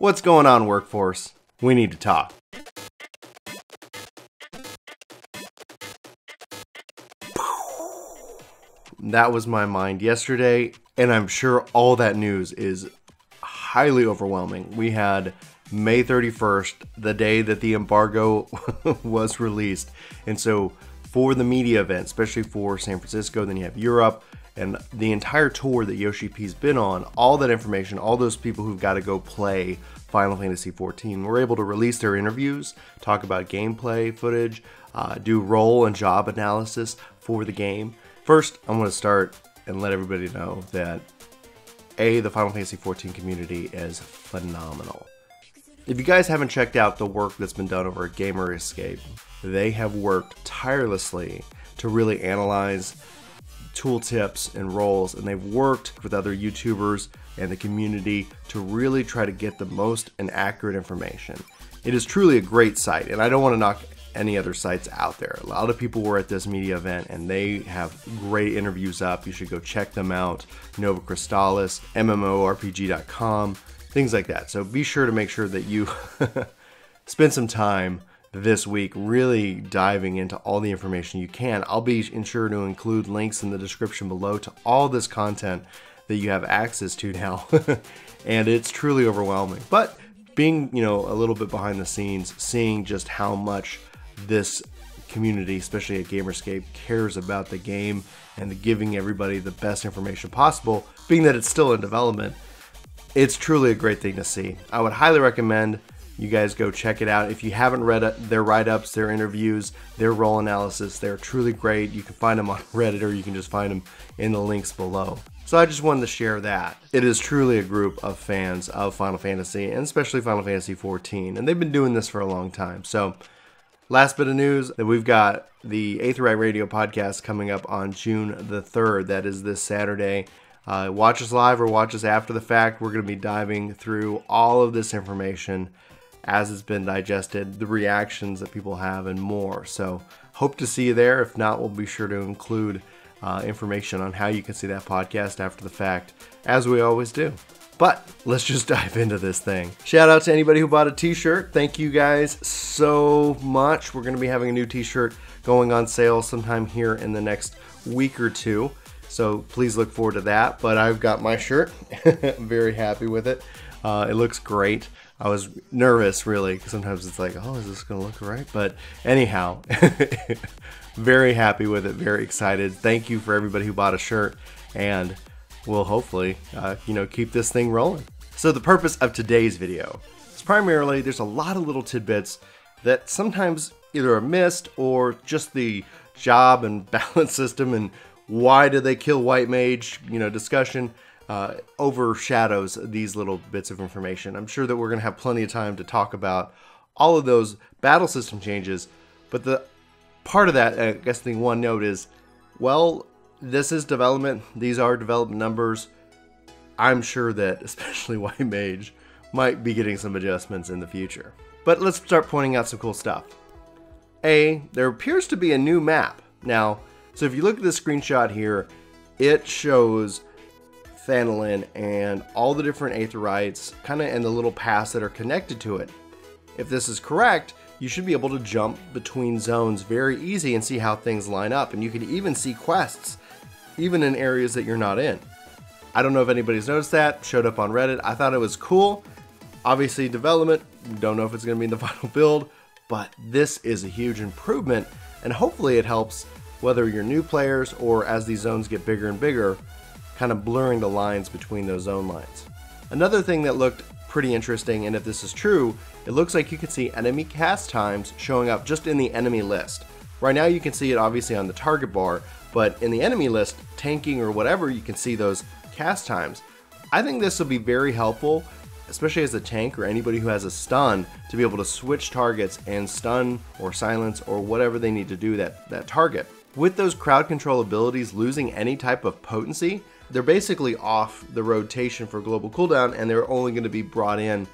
What's going on, workforce? We need to talk. That was my mind yesterday, and I'm sure all that news is highly overwhelming. We had May 31st, the day that the embargo was released. And so for the media event, especially for San Francisco, then you have Europe, and the entire tour that yoshi-p's been on, all that information, all those people who've got to go play Final Fantasy XIV were able to release their interviews, talk about gameplay footage, do role and job analysis for the game. First, I'm going to start and let everybody know that the Final Fantasy XIV community is phenomenal. If you guys haven't checked out the work that's been done over at Gamerescape, they have worked tirelessly to really analyze tooltips and roles, and they've worked with other YouTubers and the community to really try to get the most and accurate information. It is truly a great site, and I don't want to knock any other sites out there. A lot of people were at this media event and they have great interviews up. You should go check them out. Nova Crystallis, MMORPG.com, things like that. So be sure to make sure that you spend some time this week really diving into all the information you can. I'll be sure to include links in the description below to all this content that you have access to now. And it's truly overwhelming. But being, a little bit behind the scenes, seeing just how much this community, especially at Gamerescape, cares about the game and giving everybody the best information possible, being that it's still in development, it's truly a great thing to see. I would highly recommend you guys go check it out. If you haven't read their write-ups, their interviews, their role analysis, they're truly great. You can find them on Reddit, or you can just find them in the links below. So I just wanted to share that. It is truly a group of fans of Final Fantasy, and especially Final Fantasy XIV, and they've been doing this for a long time. So last bit of news, that we've got the Aetheryte Radio podcast coming up on June the 3rd. That is this Saturday. Watch us live or watch us after the fact. We're going to be diving through all of this information as it's been digested, the reactions that people have, and more. So hope to see you there. If not, we'll be sure to include information on how you can see that podcast after the fact, as we always do. But let's just dive into this thing. Shout out to anybody who bought a t-shirt. Thank you guys so much. We're going to be having a new t-shirt going on sale sometime here in the next week or two. So please look forward to that. But I've got my shirt. I'm very happy with it. It looks great. I was nervous, really, because sometimes it's like, oh, is this going to look right? But anyhow, very happy with it, very excited. Thank you for everybody who bought a shirt, and we'll hopefully, keep this thing rolling. So the purpose of today's video is primarily, there's a lot of little tidbits that sometimes either are missed, or just the job and balance system and why did they kill White Mage, discussion overshadows these little bits of information. I'm sure that we're going to have plenty of time to talk about all of those battle system changes, but the part of that, I guess the one note is, well, this is development. These are development numbers. I'm sure that especially White Mage might be getting some adjustments in the future. But let's start pointing out some cool stuff. There appears to be a new map. Now, so if you look at this screenshot here, it shows Phandelin and all the different Aetherytes, and the little paths that are connected to it. If this is correct, you should be able to jump between zones very easy and see how things line up. And you can even see quests, even in areas that you're not in. I don't know if anybody's noticed that. Showed up on Reddit. I thought it was cool. Obviously development, don't know if it's going to be in the final build, but this is a huge improvement, and hopefully it helps whether you're new players or as these zones get bigger and bigger, kind of blurring the lines between those zone lines. Another thing that looked pretty interesting, and if this is true, it looks like you can see enemy cast times showing up just in the enemy list. Right now you can see it obviously on the target bar, but in the enemy list, tanking or whatever, you can see those cast times. I think this will be very helpful, especially as a tank or anybody who has a stun, to be able to switch targets and stun or silence or whatever they need to do that target. With those crowd control abilities losing any type of potency, they're basically off the rotation for global cooldown, and they're only going to be brought in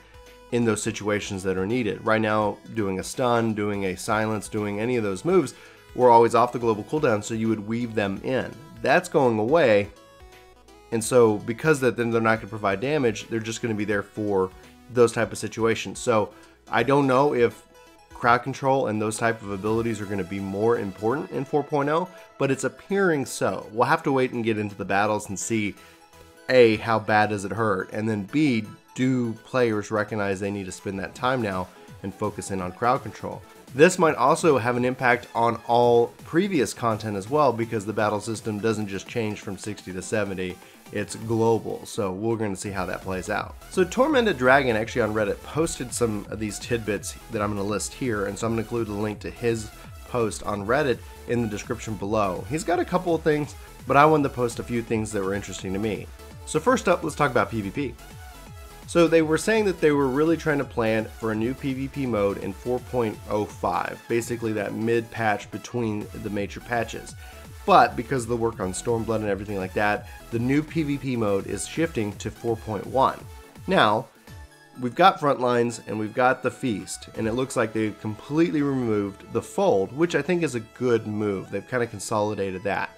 those situations that are needed. Right now, doing a stun, doing a silence, doing any of those moves, we're always off the global cooldown, so you would weave them in. That's going away, and so because then they're not going to provide damage, they're just going to be there for those type of situations. So I don't know if crowd control and those type of abilities are going to be more important in 4.0, but it's appearing so. We'll have to wait and get into the battles and see, A, how bad does it hurt, and then B, do players recognize they need to spend that time now and focus in on crowd control. This might also have an impact on all previous content as well, because the battle system doesn't just change from 60 to 70, it's global, so we're going to see how that plays out. So Tormented Dragon actually on Reddit posted some of these tidbits that I'm going to list here, and so I'm going to include a link to his post on Reddit in the description below. He's got a couple of things, but I wanted to post a few things that were interesting to me. So first up, let's talk about PvP. So they were saying that they were really trying to plan for a new PvP mode in 4.05, basically that mid-patch between the major patches. But because of the work on Stormblood and everything like that, the new PvP mode is shifting to 4.1. Now, we've got Frontlines and we've got the Feast, and it looks like they've completely removed the Fold, which I think is a good move. They've kind of consolidated that.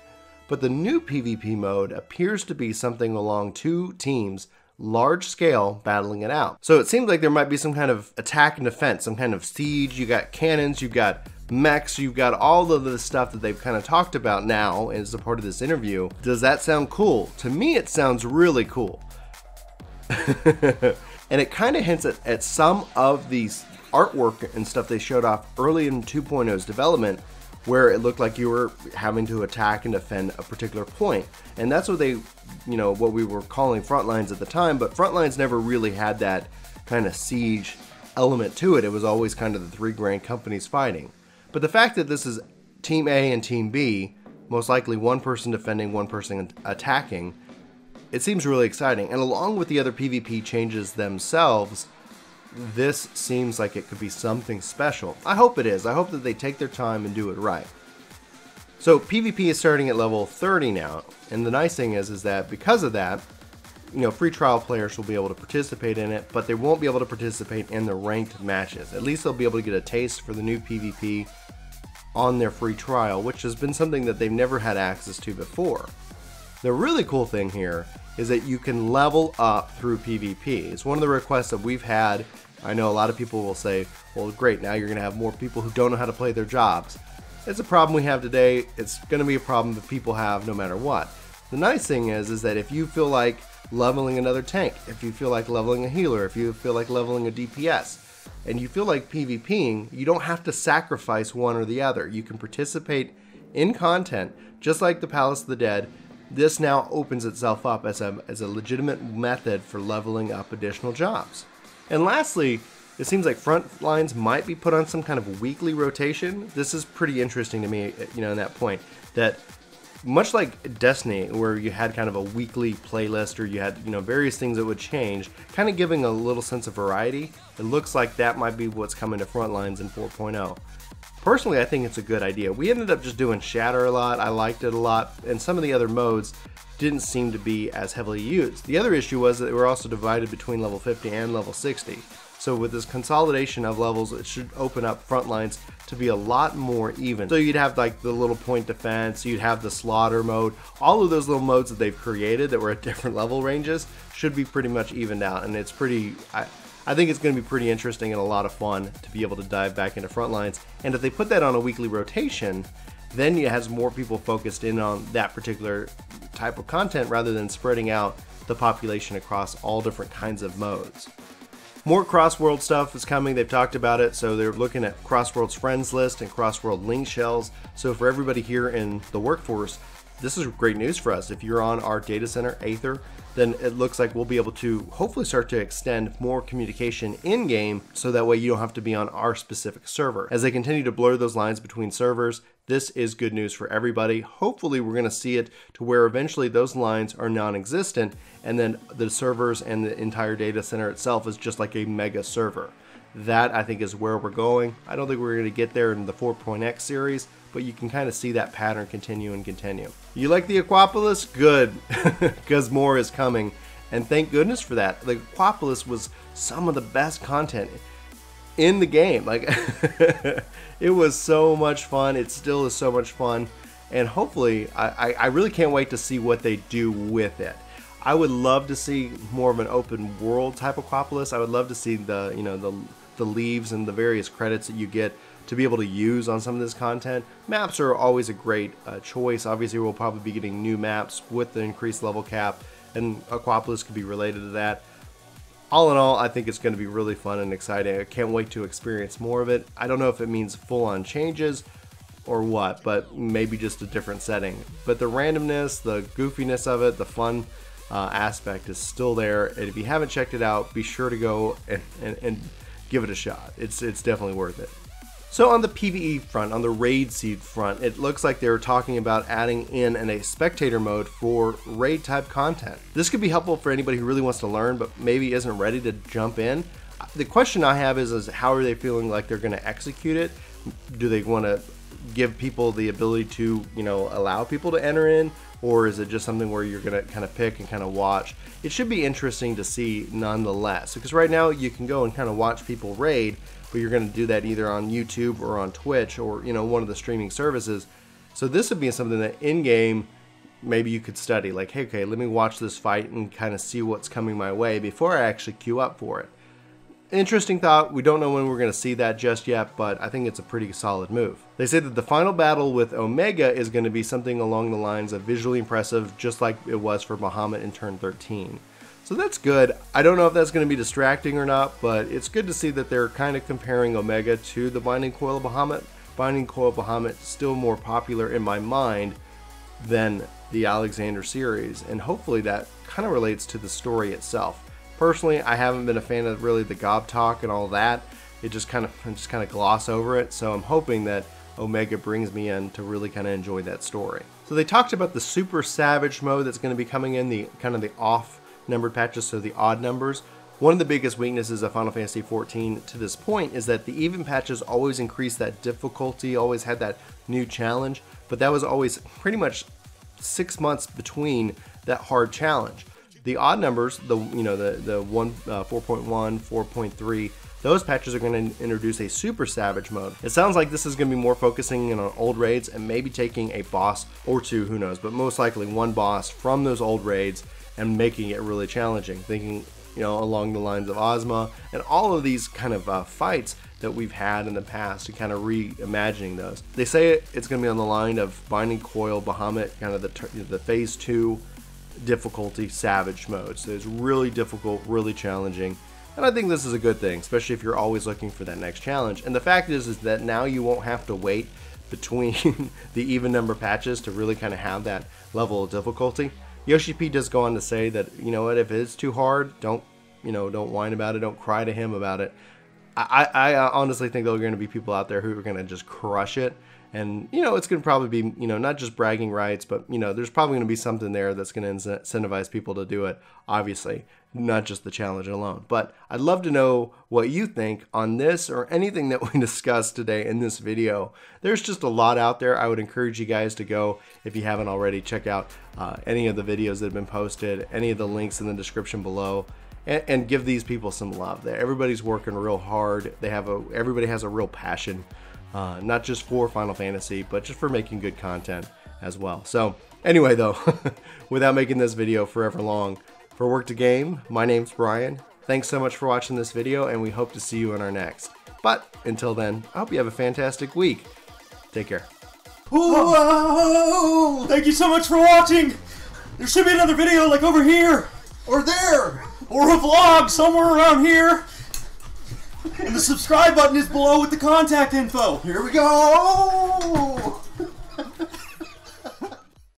But the new PvP mode appears to be something along two teams, large scale, battling it out. So it seems like there might be some kind of attack and defense, some kind of siege. You got cannons, you've got mechs, you've got all of the stuff that they've kind of talked about now as a part of this interview. Does that sound cool? To me, it sounds really cool. And it kind of hints at some of these artwork and stuff they showed off early in 2.0's development, where it looked like you were having to attack and defend a particular point. And that's what they, what we were calling Frontlines at the time, but Frontlines never really had that kind of siege element to it. It was always kind of the three grand companies fighting. But the fact that this is Team A and Team B, most likely one person defending, one person attacking, it seems really exciting. And along with the other PvP changes themselves, this seems like it could be something special. I hope it is. I hope that they take their time and do it right. So PvP is starting at level 30 now, and the nice thing is that because of that, free trial players will be able to participate in it, but they won't be able to participate in the ranked matches. At least they'll be able to get a taste for the new PvP on their free trial, which has been something that they've never had access to before. The really cool thing here is that you can level up through PvP. It's one of the requests that we've had. I know a lot of people will say, well, great, now you're going to have more people who don't know how to play their jobs. It's a problem we have today. It's going to be a problem that people have no matter what. The nice thing is that if you feel like leveling another tank, if you feel like leveling a healer, if you feel like leveling a DPS, and you feel like PvPing, you don't have to sacrifice one or the other. You can participate in content, just like the Palace of the Dead. This now opens itself up as a legitimate method for leveling up additional jobs. And lastly, it seems like Frontlines might be put on some kind of weekly rotation. This is pretty interesting to me, in that point, that much like Destiny, where you had kind of a weekly playlist, or you had, various things that would change, kind of giving a little sense of variety. It looks like that might be what's coming to Frontlines in 4.0. Personally, I think it's a good idea. We ended up just doing Shatter a lot. I liked it a lot, and some of the other modes didn't seem to be as heavily used. The other issue was that they were also divided between level 50 and level 60. So with this consolidation of levels, it should open up Frontlines to be a lot more even. So you'd have like the little point defense, you'd have the slaughter mode, all of those little modes that they've created that were at different level ranges should be pretty much evened out, and it's pretty, I think it's going to be pretty interesting and a lot of fun to be able to dive back into Frontlines. And if they put that on a weekly rotation, then it has more people focused in on that particular type of content rather than spreading out the population across all different kinds of modes. More cross-world stuff is coming. They've talked about it, so they're looking at Crossworld's friends list and Crossworld link shells. So for everybody here in the workforce, this is great news for us. If you're on our data center, Aether, then it looks like we'll be able to hopefully start to extend more communication in-game, so that way you don't have to be on our specific server. As they continue to blur those lines between servers, this is good news for everybody. Hopefully we're going to see it to where eventually those lines are non-existent, and then the servers and the entire data center itself is just like a mega server. That, I think, is where we're going. I don't think we're going to get there in the 4.x series, but you can kind of see that pattern continue and continue. You like the Aquapolis? Good, because more is coming, and thank goodness for that. The Aquapolis was some of the best content in the game. Like, it was so much fun. It still is so much fun, and hopefully, I really can't wait to see what they do with it. I would love to see more of an open world type of Aquapolis. I would love to see the, you know, the leaves and the various credits that you get to be able to use on some of this content. Maps are always a great choice. Obviously, we'll probably be getting new maps with the increased level cap, and Aquapolis could be related to that. All in all, I think it's going to be really fun and exciting. I can't wait to experience more of it. I don't know if it means full-on changes or what, but maybe just a different setting. But the randomness, the goofiness of it, the fun aspect is still there. And if you haven't checked it out, be sure to go and give it a shot. It's definitely worth it. So on the PvE front, on the raid seed front, it looks like they're talking about adding in a spectator mode for raid type content. This could be helpful for anybody who really wants to learn but maybe isn't ready to jump in. The question I have is how are they feeling like they're going to execute it? Do they want to give people the ability to, you know, allow people to enter in, or is it just something where you're going to kind of pick and kind of watch? It should be interesting to see nonetheless, because right now you can go and kind of watch people raid, but you're going to do that either on YouTube or on Twitch or, you know, one of the streaming services. So this would be something that in game maybe you could study, like, hey, okay, let me watch this fight and kind of see what's coming my way before I actually queue up for it. Interesting thought. We don't know when we're going to see that just yet, but I think it's a pretty solid move. They say that the final battle with Omega is going to be something along the lines of visually impressive, just like it was for Bahamut in turn 13. So that's good. I don't know if that's going to be distracting or not, but it's good to see that they're kind of comparing Omega to the Binding Coil of Bahamut. Binding Coil of Bahamut is still more popular in my mind than the Alexander series, and hopefully that kind of relates to the story itself. Personally, I haven't been a fan of really the gob talk and all that. It just kind of gloss over it. So I'm hoping that Omega brings me in to really kind of enjoy that story. So they talked about the Super Savage mode that's going to be coming in, the kind of the off numbered patches, so the odd numbers. One of the biggest weaknesses of Final Fantasy XIV to this point is that the even patches always increased that difficulty, always had that new challenge, but that was always pretty much 6 months between that hard challenge. The odd numbers, the 4.1, 4.3, those patches are going to introduce a Super Savage mode. It sounds like this is going to be more focusing in on old raids and maybe taking a boss or two, who knows, but most likely one boss from those old raids and making it really challenging. Thinking, you know, along the lines of Ozma and all of these kind of fights that we've had in the past, and kind of reimagining those. They say it's going to be on the line of Binding Coil, Bahamut, kind of the phase 2 difficulty savage mode. So it's really difficult, really challenging, and I think this is a good thing, especially if you're always looking for that next challenge. And the fact is that now you won't have to wait between the even number patches to really kind of have that level of difficulty. Yoshi-p does go on to say that, you know what, if it's too hard, don't whine about it, don't cry to him about it. I honestly think there are going to be people out there who are going to just crush it. And, you know, it's going to probably be, you know, not just bragging rights, but, you know, there's probably going to be something there that's going to incentivize people to do it, obviously, not just the challenge alone. But I'd love to know what you think on this or anything that we discussed today in this video. There's just a lot out there. I would encourage you guys to go, if you haven't already, check out any of the videos that have been posted, any of the links in the description below. And give these people some love. Everybody's working real hard. Everybody has a real passion, not just for Final Fantasy, but just for making good content as well. So anyway, though, without making this video forever long, for Work to Game, my name's Brian. Thanks so much for watching this video, and we hope to see you in our next. But until then, I hope you have a fantastic week. Take care. Whoa! Thank you so much for watching. There should be another video like over here or there, or a vlog somewhere around here. And the subscribe button is below with the contact info. Here we go!